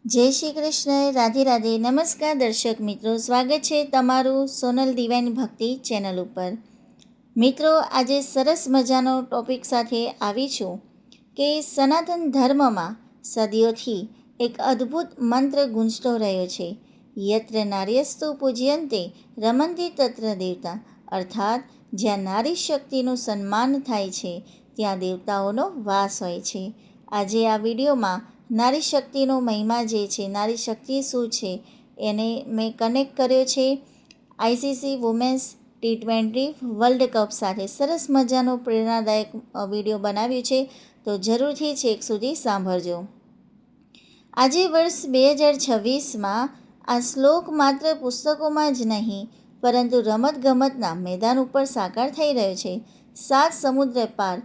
જય શ્રી કૃષ્ણ, રાધે રાધે. નમસ્કાર દર્શક મિત્રો, સ્વાગત છે તમારું સોનલ ડિવાઇન ભક્તિ ચેનલ ઉપર. મિત્રો, આજે સરસ મજાનો ટોપિક સાથે આવી છું કે સનાતન ધર્મમાં સદીઓથી એક અદ્ભુત મંત્ર ગુંજતો રહ્યો છે. યત્ર નાર્યસ્તુ પૂજ્યંતે રમંતી તત્ર દેવતા, અર્થાત જ્યાં નારી શક્તિનું સન્માન થાય છે ત્યાં દેવતાઓનો વાસ હોય છે. આજે આ વિડીયોમાં નારી શક્તિનો મહિમા જે છે, નારી શક્તિ શું છે, એને મેં કનેક્ટ કર્યો છે ICC women's T20 world cup સાથે. સરસ મજાનો પ્રેરણાદાયક વિડીયો બનાવ્યો છે, તો જરૂરથી છેક સુધી સાંભળજો. આજે વર્ષ 2026માં આ શ્લોક માત્ર પુસ્તકોમાં જ નહીં, પરંતુ રમતગમતના મેદાન ઉપર સાકાર થઈ રહ્યો છે. 7 સમુદ્ર પાર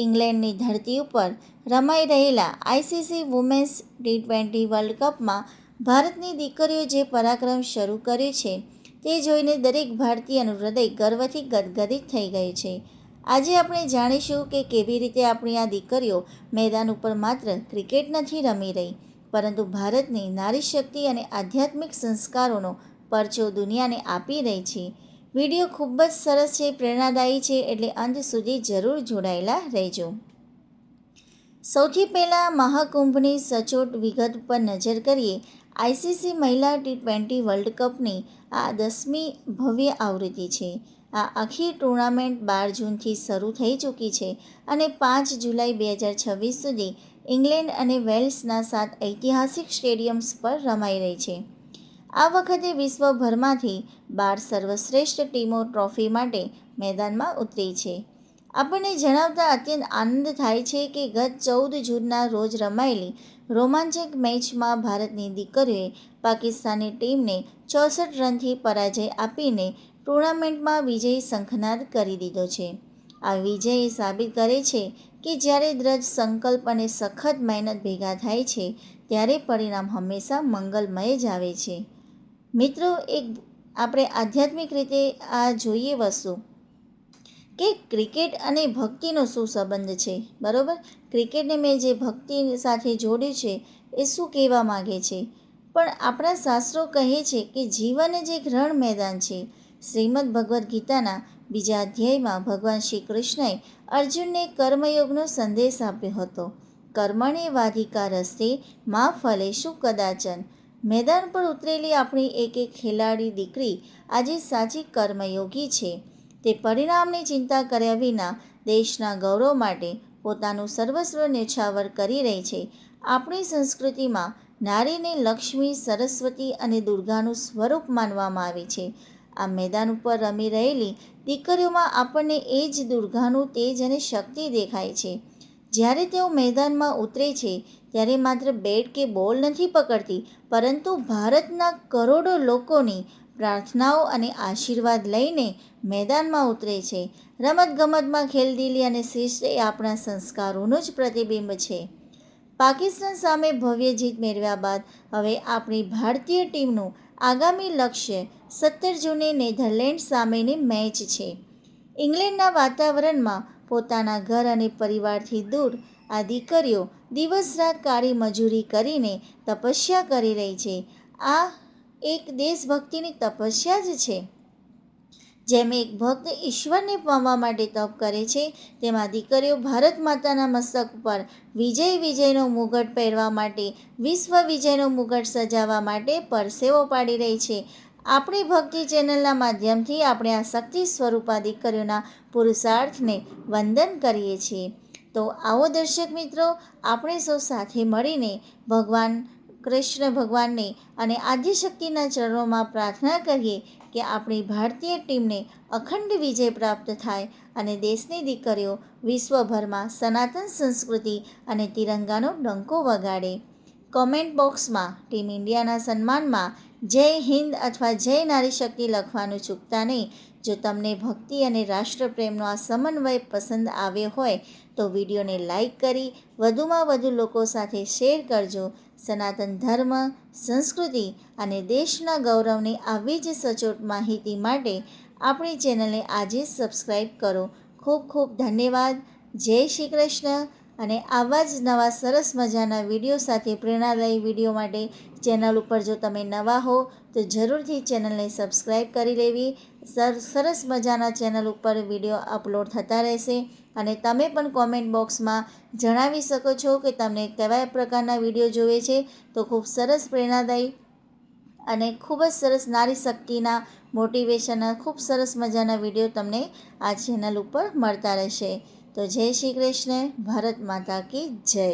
ઇંગ્લેન્ડની ધરતી ઉપર રમાઈ રહેલા આઈસીસી વુમેન્સ T20 વર્લ્ડ કપમાં ભારતની દીકરીઓ જે પરાક્રમ શરૂ કર્યું છે તે જોઈને દરેક ભારતીયનું હૃદય ગર્વથી ગદગદિત થઈ ગયું છે. આજે આપણે જાણીશું કે કેવી રીતે આપણી આ દીકરીઓ મેદાન ઉપર માત્ર ક્રિકેટ નથી રમી રહી, પરંતુ ભારતની નારી શક્તિ અને આધ્યાત્મિક સંસ્કારોનો પરચો દુનિયાને આપી રહી છે. વિડીયો ખૂબ જ સરસ છે, પ્રેરણાદાયી છે, એટલે અંત સુધી જરૂર જોડાયેલા રહેજો. સૌથી પહેલાં મહાકુંભની સચોટ વિગત પર નજર કરીએ. આઈસીસી મહિલા T20 વર્લ્ડ કપની આ 10મી ભવ્ય આવૃત્તિ છે. આ આખી ટુર્નામેન્ટ 12 જૂનથી શરૂ થઈ ચૂકી છે અને 5 જુલાઈ 2026 સુધી ઇંગ્લેન્ડ અને વેલ્સના 7 ઐતિહાસિક સ્ટેડિયમ્સ પર રમાઈ રહી છે. આ વખતે વિશ્વભરમાંથી 12 સર્વશ્રેષ્ઠ ટીમો ટ્રોફી માટે મેદાનમાં ઉતરી છે. આપણને જણાવતા અત્યંત આનંદ થાય છે કે ગત 14 જૂનના રોજ રમાયેલી રોમાંચક મેચમાં ભારતની દીકરીઓએ પાકિસ્તાની ટીમને 64 રનથી પરાજય આપીને ટુર્નામેન્ટમાં વિજય શંખનાદ કરી દીધો છે. આ વિજય એ સાબિત કરે છે કે જ્યારે દ્રઢ સંકલ્પ અને સખત મહેનત ભેગા થાય છે ત્યારે પરિણામ હંમેશા મંગલમય જ આવે છે. મિત્રો, એક આપણે આધ્યાત્મિક રીતે આ જોઈએ વસ્તુ કે ક્રિકેટ અને ભક્તિનો શું સંબંધ છે, બરાબર? ક્રિકેટને મેં જે ભક્તિ સાથે જોડ્યું છે એ શું કહેવા માગે છે, પણ આપણા શાસ્ત્રો કહે છે કે જીવન જ એક રણ મેદાન છે. શ્રીમદ ભગવદ્ ગીતાના 2 અધ્યાયમાં ભગવાન શ્રી કૃષ્ણએ અર્જુનને કર્મયોગનો સંદેશ આપ્યો હતો. કર્મણ્યેવાધિકારસ્તે મા ફલેષુ કદાચન. મેદાન પર ઉતરેલી આપણી એક ખેલાડી દીકરી આજે સાચી કર્મયોગી છે. તે પરિણામની ચિંતા કર્યા વિના દેશના ગૌરવ માટે પોતાનું સર્વસ્વ ન્યોછાવર કરી રહી છે. આપણી સંસ્કૃતિમાં નારીને લક્ષ્મી, સરસ્વતી અને દુર્ગાનું સ્વરૂપ માનવામાં આવે છે. આ મેદાન ઉપર રમી રહેલી દીકરીઓમાં આપણને એ જ દુર્ગાનું તેજ અને શક્તિ દેખાય છે. જ્યારે તેઓ મેદાનમાં ઉતરે છે ત્યારે માત્ર બેટ કે બોલ નથી પકડતી, પરંતુ ભારતના કરોડો લોકોની પ્રાર્થનાઓ અને આશીર્વાદ લઈને મેદાનમાં ઉતરે છે. રમતગમતમાં ખેલદિલી અને શિસ્ત એ આપણા સંસ્કારોનું જ પ્રતિબિંબ છે. પાકિસ્તાન સામે ભવ્ય જીત મેળવ્યા બાદ હવે આપણી ભારતીય ટીમનું આગામી લક્ષ્ય 17 જૂને નેધરલેન્ડ સામેની મેચ છે. ઇંગ્લેન્ડના વાતાવરણમાં પોતાના ઘર અને પરિવારથી દૂર આ દીકરીઓ દિવસ રાત કાળી મજૂરી કરીને તપસ્યા કરી રહી છે. આ એક દેશભક્તિની તપસ્યા જ છે. જેમ એક ભક્ત ઈશ્વરને પામવા માટે તપ કરે છે, તેમાં દીકરીઓ ભારત માતાના મસ્તક ઉપર વિજયનો મુગટ પહેરવા માટે, વિશ્વ વિજયનો મુગટ સજાવવા માટે પરસેવો પાડી રહી છે. આપણી ભક્તિ ચેનલના માધ્યમથી આપણે આ શક્તિ સ્વરૂપા દીકરીઓના પુરુષાર્થને વંદન કરીએ છીએ. તો આવો દર્શક મિત્રો, આપણે સૌ સાથે મળીને ભગવાન કૃષ્ણ ભગવાનને અને આદ્યશક્તિના ચરણોમાં પ્રાર્થના કરીએ કે આપણી ભારતીય ટીમને અખંડ વિજય પ્રાપ્ત થાય અને દેશની દીકરીઓ વિશ્વભરમાં સનાતન સંસ્કૃતિ અને તિરંગાનો ડંકો વગાડે. કોમેન્ટ બોક્સમાં ટીમ ઇન્ડિયાના સન્માનમાં જય હિન્દ અથવા જય નારી શક્તિ લખવાનું ચૂકતા નહીં. જો તમને ભક્તિ અને રાષ્ટ્રપ્રેમનો આ સમન્વય પસંદ આવ્યો હોય તો વિડીયોને લાઈક કરી વધુમાં વધુ લોકો સાથે શેર કરજો. સનાતન ધર્મ, સંસ્કૃતિ અને દેશના ગૌરવની આવી જ સચોટ માહિતી માટે આપણી ચેનલને આજે જ સબસ્ક્રાઈબ કરો. ખૂબ ખૂબ ધન્યવાદ. જય શ્રી કૃષ્ણ અને આવા જ નવા સરસ મજાના વિડીયો સાથે પ્રેરણાદાયી વિડીયો માટે ચેનલ ઉપર જો તમે નવા હો તો જરૂરથી ચેનલને સબસ્ક્રાઈબ કરી લેવી. સરસ મજાના ચેનલ ઉપર વિડીયો અપલોડ થતા રહેશે અને તમે પણ કોમેન્ટ બોક્સમાં જણાવી શકો છો કે તમને કેવા પ્રકારના વિડીયો જોઈએ છે. તો ખૂબ સરસ પ્રેરણાદાયી અને ખૂબ જ સરસ નારી શક્તિના મોટિવેશનના ખૂબ સરસ મજાના વિડીયો તમને આ ચેનલ ઉપર મળતા રહેશે. તો જય શ્રી કૃષ્ણ. ભારત માતા કી જય.